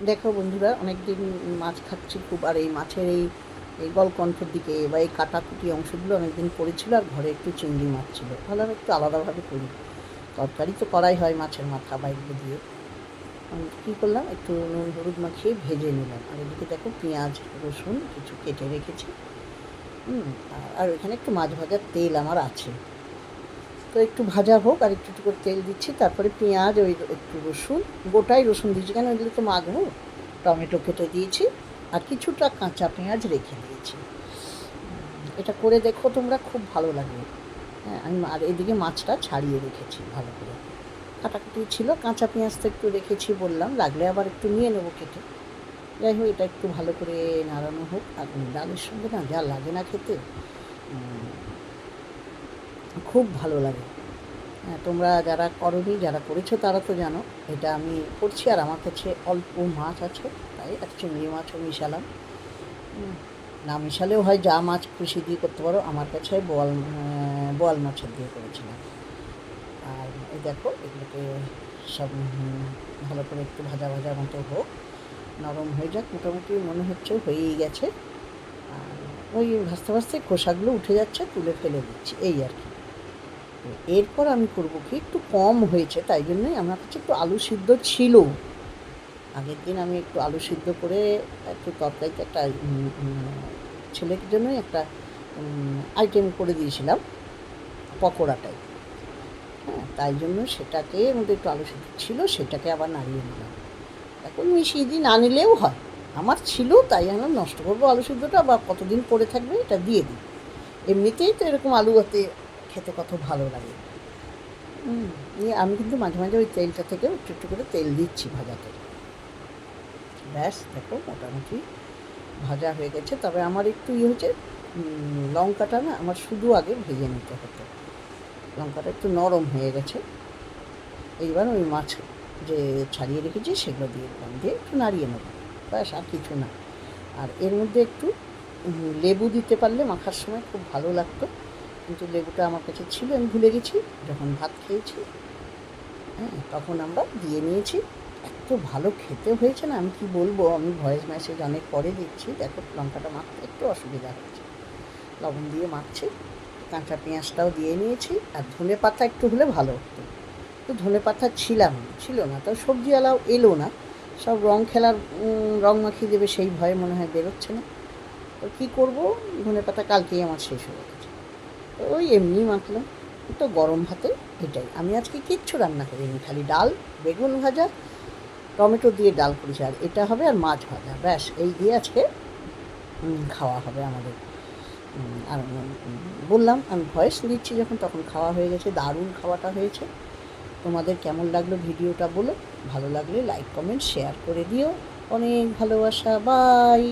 দেখো বন্ধুরা, অনেক দিন মাছ খাচ্ছি খুব, আর এই মাছের এই এই গলকণ্ঠের দিকে বা এই কাটাকুটি অংশগুলো অনেক দিন পড়েছিল, আর ঘরে একটু চিংড়ি মাছ ছিল। ভালো একটু আলাদাভাবে করি। তরকারি তো করাই হয় মাছের মাথা বা এগুলো দিয়ে। কী করলাম, একটু নুন হলুদ মাখিয়ে ভেজে নিলাম। আর এদিকে দেখো পেঁয়াজ রসুন কিছু কেটে রেখেছি। আর এখানে একটু মাছ ভাজার তেল আমার আছে, তো একটু ভাজা হোক, আর একটু একটু করে তেল দিচ্ছি। তারপরে পেঁয়াজ, ওই একটু রসুন, গোটাই রসুন দিয়েছি কেন, ওইগুলো তো মাখবো। টমেটো কেটে দিয়েছি, আর কিছুটা কাঁচা পেঁয়াজ রেখে দিয়েছি। এটা করে দেখো তোমরা, খুব ভালো লাগবে। হ্যাঁ, আমি আর এদিকে মাছটা ছাড়িয়ে রেখেছি ভালো করে। কাটাকুটি ছিল, কাঁচা পেঁয়াজ তো একটু রেখেছি বললাম, লাগলে আবার একটু নিয়ে নেবো কেটে। যাই হোক, এটা একটু ভালো করে নাড়ানো হোক। আর ডালের সঙ্গে না যা লাগে না খেতে, খুব ভালো লাগে। হ্যাঁ, তোমরা যারা করোনি, যারা করেছো তারা তো জানো। এটা আমি করছি, আর আমার কাছে অল্প মাছ আছে, তাই এক চিংড়ি মাছও মিশালাম। না মিশালেও হয়, যা মাছ খুশি দিয়ে করতে পারো। আমার কাছে বোয়াল মাছের দিয়ে করেছিলাম। আর এই দেখো, এগুলোকে সব ভালো করে একটু ভাজা ভাজা মতো হোক, নরম হয়ে যাক। মোটামুটি মনে হচ্ছে হয়েই গেছে। আর ওই ভাজতে ভাজতে খোসাগুলো উঠে যাচ্ছে, তুলে ফেলে দিচ্ছি, এই আর কি। এরপর আমি করবো কি, একটু কম হয়েছে তাই জন্যই আমার কাছে একটু আলু সিদ্ধ ছিল। আগের দিন আমি একটু আলু সিদ্ধ করে একটু তরকারিতে একটা ছেলের জন্যই একটা আইটেম করে দিয়েছিলাম, পকোড়া টাইপ। হ্যাঁ, তাই জন্য সেটাকে মধ্যে একটু আলু সিদ্ধ ছিল, সেটাকে আবার নাড়িয়ে নিলাম। এখন মিশিয়ে দিই, না নিলেও হয়। আমার ছিল, তাই আমি নষ্ট করবো আলু সিদ্ধটা, বা কতদিন পরে থাকবে, এটা দিয়ে দিই। এমনিতেই তো এরকম আলু ভাতে খেতে কত ভালো লাগে। আমি কিন্তু মাঝে মাঝে ওই তেলটা থেকে একটু একটু করে তেল দিচ্ছি ভাজাতে। ব্যাস দেখো, মোটামুটি ভাজা হয়ে গেছে। তবে আমার একটু হচ্ছে, লঙ্কাটা না আমার শুধু আগে ভেজে নিতে হতো। লঙ্কাটা একটু নরম হয়ে গেছে। এইবার ওই মাছ যে ছাড়িয়ে রেখেছি সেগুলো দিয়ে দিলাম, দিয়ে একটু নাড়িয়ে নেব। ব্যাস, আর কিছু না। আর এর মধ্যে একটু লেবু দিতে পারলে মাখার সময় খুব ভালো লাগতো, কিন্তু লেবুটা আমার কাছে ছিল, আমি ভুলে গেছি যখন ভাত খেয়েছি। হ্যাঁ, তখন আমরা দিয়ে নিয়েছি। এত ভালো খেতে হয়েছে না, আমি কি বলবো। আমি ভয়েস মেসেজ অনেক পরে দিচ্ছি। দেখো, লঙ্কাটা মাখতে একটু অসুবিধা হচ্ছে, লবণ দিয়ে মাখছি। কাঁচা পেঁয়াজটাও দিয়ে নিয়েছি, আর ধনে পাতা একটু হলে ভালো হতো। তো ধনে পাতা ছিল না, তো সবজিওয়ালাও এলো না। সব রং মাখিয়ে দেবে সেই ভয়ে মনে হয় বেরোচ্ছে না। তো কী করবো, ধনে পাতা কালকেই আমার শেষ হয়ে গেছে। তো ওই এমনি মাখলাম। তো গরম ভাতে এটাই। আমি আজকে কিচ্ছু রান্না করিনি, খালি ডাল, বেগুন ভাজা, টমেটো দিয়ে ডাল করেছি, আর এটা হবে, আর মাছ ভাজা। ব্যাস, এই দিয়ে আজকে খাওয়া হবে আমাদের। আর বললাম, আমি ভয়েস দিচ্ছি যখন, তখন খাওয়া হয়ে গেছে। দারুণ খাওয়াটা হয়েছে। তোমাদের কেমন লাগলো ভিডিওটা বলো। ভালো লাগলে লাইক কমেন্ট শেয়ার করে দিও। অনেক ভালোবাসা। বাই।